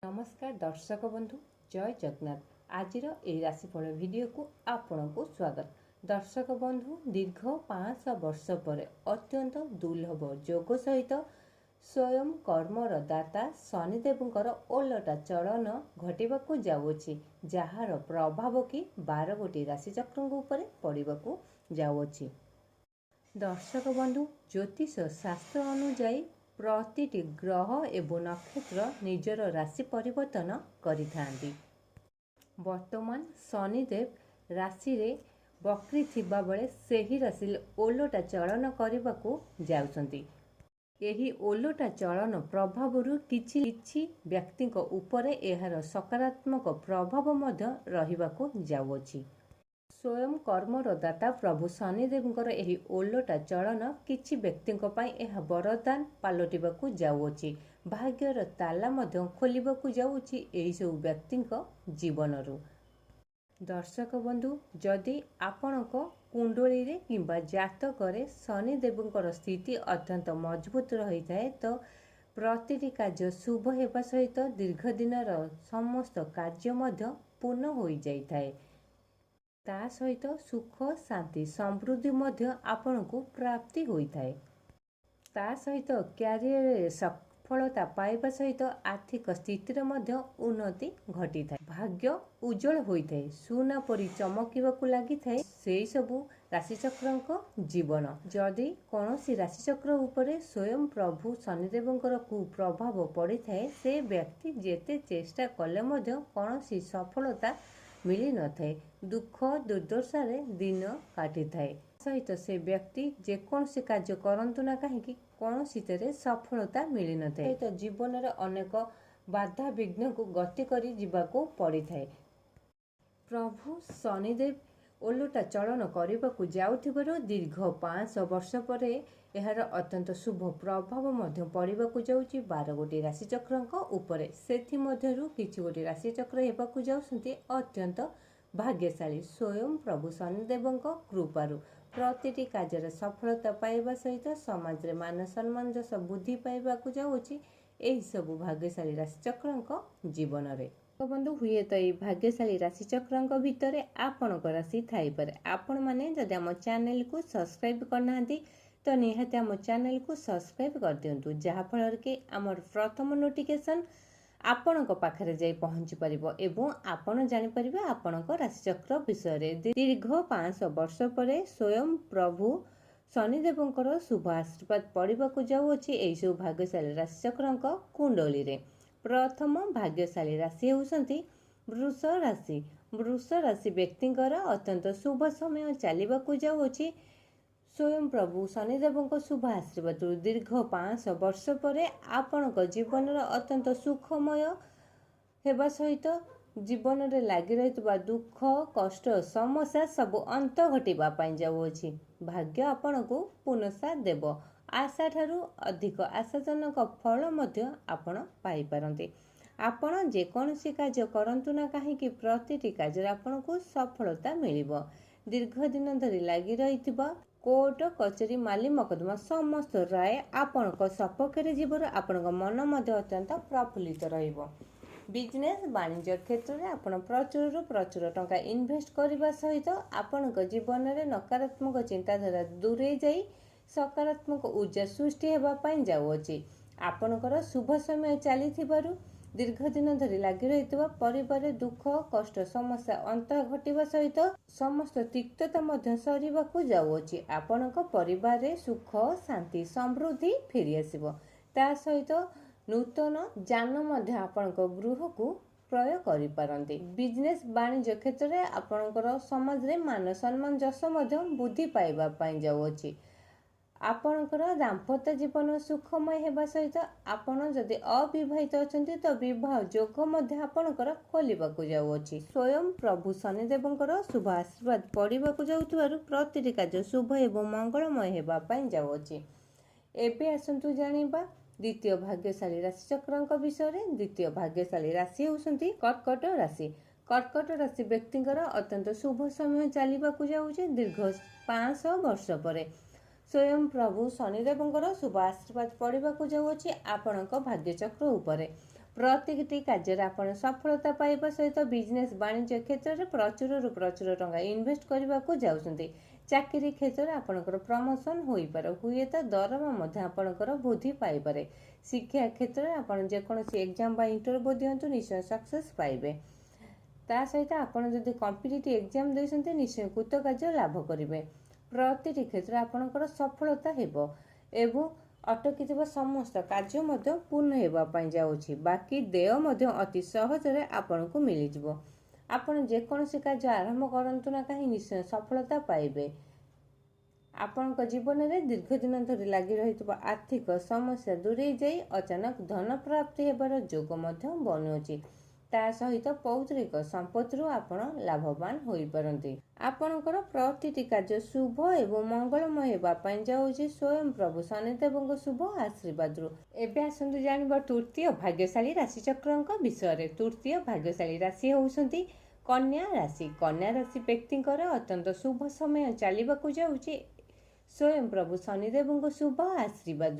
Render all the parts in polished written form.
नमस्कार दर्शक बंधु जय जगन्नाथ आज राशिफल वीडियो को आपण को स्वागत। दर्शक बंधु दीर्घ 500 वर्ष पर अत्यंत दुर्लभ जोग सहित स्वयं कर्मर दाता शनिदेवंकर ओलटा चलन घटिबाकू जाउछि जार प्रभाव कि 12 गोटी राशिचक्र उपरे पड़िबाकू जाउछि। दर्शक बंधु ज्योतिष शास्त्र अनुଯାयी प्रतिटी ग्रह एवं नक्षत्र निजर राशि परिवर्तन करिथांती। वर्तमान शनिदेव राशि रे वक्री थिबा बेले सेही राशि ओलटा चलन करबाकू जाउछंती। एही ओलटा चलन प्रभावरु किछि व्यक्तिक उपरे एहार सकारात्मक प्रभाव मध्य रहिबाकू जाउछि। स्वयं कर्मर दाता प्रभु शनिदेवंकर एही ओलटा चलन किछि व्यक्तिक पई एहा वरदान पालटिबाकू जाउछि। भाग्यर ताला मध्य खोलिबाकू जाउछि एही सब व्यक्तिक जीवनरु। दर्शक बंधु जदि आपणक कुंडली रे किंबा जातक रे शनिदेवंकर स्थिति अत्यंत मजबूत रही थाए तो प्रतिटी कार्य शुभ हेबा सहित दीर्घ दिनर समस्त कार्य मध्य पूर्ण होई जाई थाए। ता सहित सुख शांति समृद्धि मध्य आपनकू प्राप्ति होई थाए। ता सहित क्यारियर सफलता पाइबा सहित आर्थिक स्थितिर मध्य उन्नति घटी थाए। भाग्य उज्जवल होई थाए। सुना परी चमकीबाकू लागि थाए सेई सबु राशिचक्रक जीवन। जदि कौनसी राशिचक्र उपरे स्वयं प्रभु शनिदेवंकर कुप्रभाव पड़ी थाए से व्यक्ति जेते चेष्टा कले मध्य कौनसी सफलता मिली न थाए। दुख दुर्दशा रे दिन काटी थाए। सहित से व्यक्ति जेकोसी कार्य करंतु ना कहीं कौनसी तेरे सफलता मिली न थाए। तो जीवन रे अनेक बाधा विघ्न को गति करी जीवाको पड़ी थाए। प्रभु शनिदेव ओलटा चलन करबाकू जाउथिबारु दीर्घ 500 वर्ष पर एहार अत्यंत शुभ प्रभाव मध्य पड़िबाकू जाउछि 12 गोटी राशिचक्रक उपरे। सेथि मध्यरु किछि गोटी राशिचक्र हेबाकू जाउछन्ति अत्यंत भाग्यशाली स्वयं प्रभु शनिदेवंक कृपारु। प्रतिटी कार्य सफलता पाइबा सहित समाज रे मान सम्मान जस बुद्धि पाइबाकू जाउछि एही सबु भाग्यशाली राशिचक्रक जीवन रे। बंधु हुए तो ये भाग्यशाली राशिचक्रक भितर आपणक राशि थाई पारे। आपण माने जदि आम चैनल को सब्सक्राइब करना तो निहाती आम चैनल को सब्सक्राइब कर दिंतु जहा फल कि आमर प्रथम नोटिफिकेशन आपणक पाखरे जाई पहुंची परिबो एवं आपण जानि परिबे आपणक राशिचक्र विषय रे। दीर्घ 500 वर्ष पर स्वयं प्रभु शनिदेवंकर शुभ आशीर्वाद पड़िबाकू जाउछि एही सब भाग्यशाली राशिचक्रक कुंडली रे। प्रथम भाग्यशाली राशि होउछंती वृष राशि। वृष राशि व्यक्तिंकर अत्यंत शुभ समय चलिबाकू जाउछि स्वयं प्रभु शनिदेवंक शुभ आशीर्वाद दीर्घ 500 वर्ष पर आपणक जीवन अत्यंत सुखमय हेबा सहित जीवन रे लागि रहितबा दुख कष्ट समस्या सब अंत घटिबा पई जाउछि। भाग्य आपणकू पुनसा देव। आशा ठारू अधिक आशाजनक फल मध्य आपण पाई पारंते। आपण जे कोनसी कार्य करंतु ना काहेकि प्रतिटी कार्य आपणकू सफलता मिलिबो। दीर्घ दिन धरि लागि रहितबा कोर्ट कचेरी माली मकदमा समस्त राय आपणक सपक्ष जीवन आपणक मन मध्य अत्यंत प्रफुल्लित रहिबो। बिजनेस वाणिज्य क्षेत्र में आपण प्रचुर टंका इन्वेस्ट करबा सहित आपणक जीवन में नकारात्मक चिंताधारा दूरे जाई सकारात्मक ऊर्जा सृष्टि हेबा पई जाउछि। आपणकर शुभ समय चलीथिबारु दीर्घ दिन धरि लागि रहितबा परिवार दुख कष्ट समस्या अंत घटिबा सहित समस्त तिक्तता मध्य सरीबाकू जाउछि। आपणक परिवार रे सुख शांति समृद्धि फेरी आसीबो। ता सहित नूतन जान मध्य आपणक गृह को प्रयोग करि पारंती। बिजनेस वाणिज्य क्षेत्र में आपणकर समाज रे मान सम्मान जस मध्य बुद्धि पाइबा पई जाउछि। आपणकर दाम्पत्य जीवन सुखमय हेबा सहित आपण जदि अविवाहित अछंती तो विवाह योग मध्य आपणकर खोलिबाकू जाउछि। स्वयं प्रभु शनिदेवंकर शुभ आशीर्वाद पड़िबाकू जाउथिबारु प्रतिटी कार्य शुभ एवं मंगलमय हेबा पई जाउछि। एबे आसंतु जानिबा द्वितीय भाग्यशाली राशिचक्रक विषय रे। द्वितीय भाग्यशाली राशि होउछंती कर्कट राशि। कर्कट राशि व्यक्तिंकर अत्यंत शुभ समय चलिबाकू जाउछि दीर्घ 500 वर्ष पर। स्वयं प्रभु शनिदेवंकर शुभ आशीर्वाद पड़िबाकू जाउछि आपणक भाग्यचक्र उपरे। प्रतिटी कार्य आपण सफलता पाइबा सहित बिजनेस वाणिज्य क्षेत्र में प्रचुर टंका इन्वेस्ट करने को जाउछन्ते। चाकरी क्षेत्र में आपणकर प्रमोशन हो पारे, हुए तो दरमा मध्य आपणकर वृद्धि पाई पारे। शिक्षा क्षेत्र में आपण जेकोसी एग्जाम बा इंटरव्यू दियंतु निश्चय सक्सेस पाइबे। ता सहित आपण जदि कॉम्पिटिटिव एग्जाम देइसन्ते निश्चय कृतकार्य लाभ करिवे। प्रतिटी क्षेत्र आपणकर सफलता हेबो एवं अटकी समस्त कार्य मध्य पूर्ण हेबा पई जाउछि। बाकी देय मध्य अति सहज रे आपनको मिलि जिवो। आपण जेकोसी कार्य आरंभ करंतु ना कहीं निश्चय सफलता पाइबे। आपणक जीवन में दीर्घ दिन धरी लगी रही आर्थिक समस्या दूरे जाई अचानक धन प्राप्ति हेबार जोग मध्य बनुछि। ता सहित पौत्रिक संपत्ति आपण लाभवान होई परंती। आपणकर प्रतिटी कार्य शुभ एवं मंगलमय हेबा पई जाउछि स्वयं प्रभु शनिदेवଙ୍କ शुभ आशीर्वाद। एबे आसंतु जानिबा तृतीय भाग्यशाली राशि चक्रଙ୍କ विषय। तृतीय भाग्यशाली राशि होउसंती कन्या राशि। कन्या राशि व्यक्तिंकर अत्यंत शुभ समय चलिबाकु जाउछि स्वयं प्रभु शनिदेवଙ୍କ शुभ आशीर्वाद।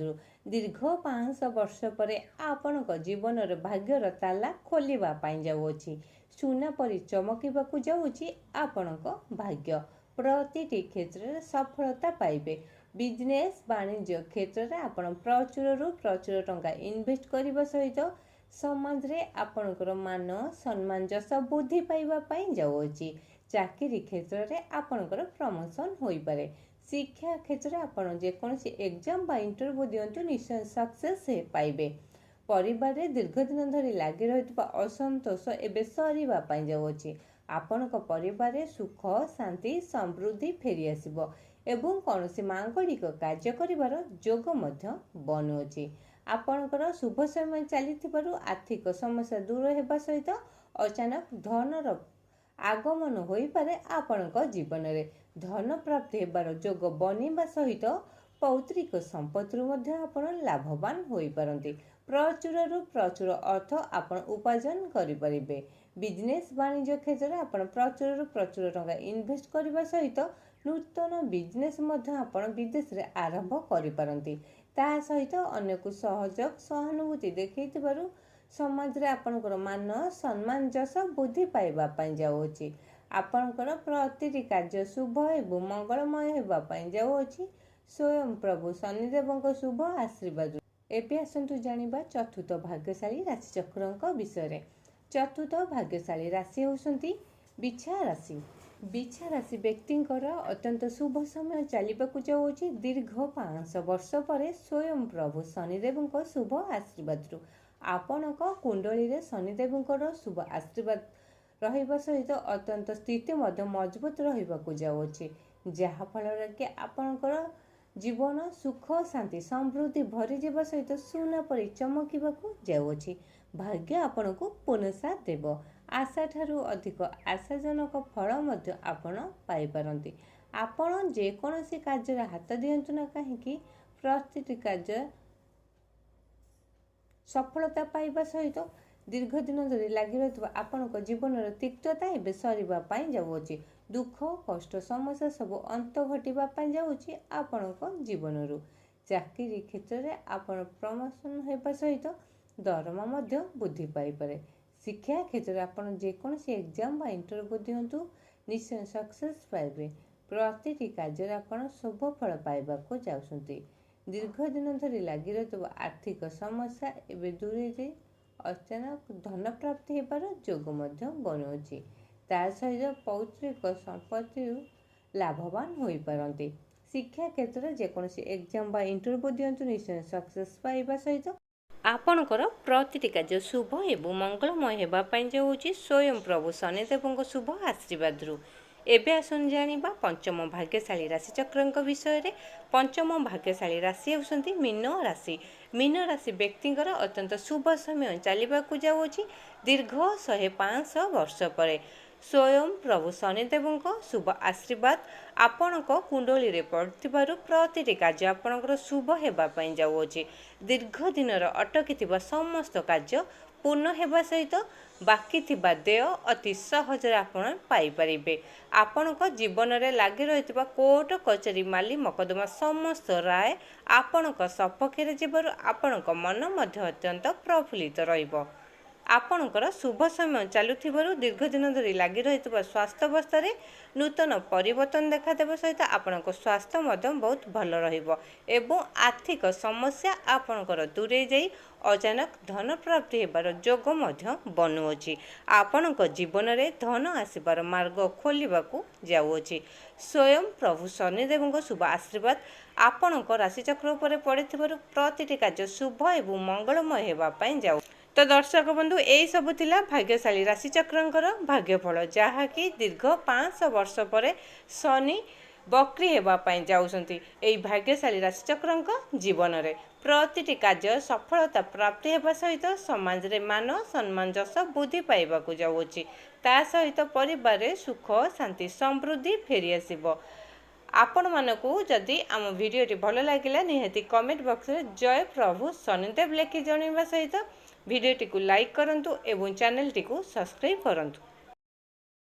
दीर्घ 500 वर्ष पर आपणक जीवन भाग्यर ताला खोलिबा पाई जाउछि। सुना परि चमकिबाकु जाउछि आपणक भाग्य। प्रतिटी क्षेत्र में सफलता पाइबे। बिजनेस वाणिज्य क्षेत्र में आपण प्रचुर टंका इन्वेस्ट करने सहित समाज रे आपणकर मान सम्मान जस वृद्धि पाइबा पाई जाउछि। चाकरी क्षेत्र में आपणकर प्रमोशन होई पारे। शिक्षा क्षेत्र में आपण जेकोसी एग्जाम बा इंटरव्यू दियंतु निश्चय सक्सेस पाइबे। परिवार रे दीर्घ दिन धरी लगी रही असंतोष एबे सरीबा पाई जाउछि। आपणक परिवार रे सुख शांति समृद्धि फेरी आसिबो एवं कौनसी मांगलिक कार्य करिवार जोग मध्य बनुछि। आपणकर शुभ समय चलिथिबारु आर्थिक समस्या दूर हेबा सहित अचानक धनर आगमन होई पारे। आपणक जीवन रे धन प्राप्ति हेबार जोग बनिबा सहित पौत्रिक संपत्ति मध्य आपण लाभवान होई पारंती। प्रचुर अर्थ आपण उपार्जन करि परिबे। बिजनेस वाणिज्य क्षेत्र में आपण प्रचुर टंका इन्वेस्ट करने सहित नूतन बिजनेस मध्य आपण विदेश रे आरंभ करि पारंती। ता सहित अन्य को सहयोग सहानुभूति देखैतिबारु समाज रे आपणकर मान सम्मान जस वृद्धि पाइबा पाई जाउछि। आपणकर प्रतिटी कार्य शुभ एवं मंगलमय हेबा पाई जाउछि स्वयं प्रभु शनिदेवଙ୍କ शुभ आशीर्वाद। एबे आसंतु जानिबा चतुर्थ भाग्यशाली राशि चक्रଙ୍କ विषय। चतुर्थ भाग्यशाली राशि होउसंती बिछा राशि। बिछा राशि व्यक्तिंकर अत्यंत शुभ समय चलिबाकु जाउछि दीर्घ 500 वर्ष पर स्वयं प्रभु शनिदेवଙ୍କ शुभ आशीर्वाद। आपणक कुंडली रे शनिदेवଙ୍କର शुभ आशीर्वाद रहिबा सहित अत्यंत स्थिति मध्य मजबूत रहिबाकु जाउछि, जहा फल कि आपणकर जीवन सुख शांति समृद्धि भरी जावा सहित सुना परि चमकिबाकु जाउछि। भाग्य आपणको पुनसाथ देव। आशा ठारू अधिक आशाजनक फल मध्य आपण पाई पारंती। आपण जे कोनोसी कार्य हाथ दियंतु ना काहेकि प्रतिटी कार्य सफलता पाइबा सहित दीर्घ दिन धरी लगी रही आपणक जीवन तिक्तता एवं सरीबा पाई जाउछि। दुख कष्ट समस्या सब अंत घटिबा पाई जाउछि आपणक जीवनरु। चाकरी क्षेत्र में आपण प्रमोशन हेबा सहित दरमा मध्य वृद्धि पाई पारे। शिक्षा क्षेत्र में आपण जेकोसी एग्जाम बा इंटरव्यू दियंतु निश्चय सक्सेस पाइबे। प्रतिटी कार्य आपण शुभ फल पाइबाकु जाउछन्ति। दीर्घ दिन धरी लगी रही आर्थिक समस्या एवं दूरे अचानक धन प्राप्ति हेबार जोग मध्य बनुछि। ता सहित पौत्रिक संपत्ति लाभवान होई पारंती। शिक्षा क्षेत्र में जेकोसी एग्जाम बा इंटरव्यू दियंतु निश्चय सक्सेस पाइबा सहित आपणकर प्रतिटी कार्य शुभ एवं मंगलमय हेबा पाई जाउछि स्वयं प्रभु शनिदेवଙ୍କ शुभ आशीर्वाद। एबे आसन जानिबा पंचम भाग्यशाली राशि चक्रଙ୍କ विषय। पंचम भाग्यशाली राशि होउसंती मीन राशि। मीन राशि व्यक्तिंकर अत्यंत शुभ समय चलिबाकु जाउछि दीर्घ 105 वर्ष पर स्वयं प्रभु शनिदेवଙ୍କ शुभ आशीर्वाद आपणक कुंडली रे पड़थिबारु प्रतिटी कार्य आपणकर शुभ हेबा पई जाउछि। दीर्घ दिनर अटकी समस्त कार्य पूर्ण हेबा सहित बाकी थिबा देय अति सहज आपण पाई परिबे। आपणक जीवन रे लागि रहितबा कोर्ट कचेरी माली मकदमा समस्त राय आपणक सपक्ष रे जेबारु आपणक मन मध्य अत्यंत प्रफुल्लित रहिबो। आपणकर शुभ समय चलुथिबारु दीर्घ दिन धरी लगी रही स्वास्थ्य अवस्था नूतन परिवर्तन देखादेव सहित आपणक स्वास्थ्य बहुत भल रहिबो एवं आर्थिक समस्या आपणकर दूरे जाई अचानक धन प्राप्ति हेबार जोग बनुअछि। आपणक जीवन में धन आसबार मार्ग खोलिबाकू जाउअछि। स्वयं प्रभु शनिदेव शुभ आशीर्वाद आपणक राशिचक्र उपर पड़िथिबारु प्रतिटी कार्य शुभ एवं मंगलमय हेबा पई जाउ। तो दर्शक बंधु यही सब थिला भाग्यशाली राशिचक्रंकर भाग्यफल जहाँकि दीर्घ 500 वर्ष पर शनि बक्री हेबा पई जाउसंती। एई भाग्यशाली राशिचक्रंक जीवन में प्रतिटी कार्य सफलता प्राप्ति हेबा सहित समाज रे मान सम्मान जस बुद्धि पाइबाकू जाउछि। ता सहित परिवार रे सुख शांति समृद्धि फेरी आसिबो। आपण मानकू जदि आम वीडियोटी भल लागिला निहाती कमेंट बॉक्स रे जय प्रभु शनिदेव लिखि जणाइबा सहित वीडियोटी को लाइक करंतु एवं चैनल टी को सब्सक्राइब करंतु।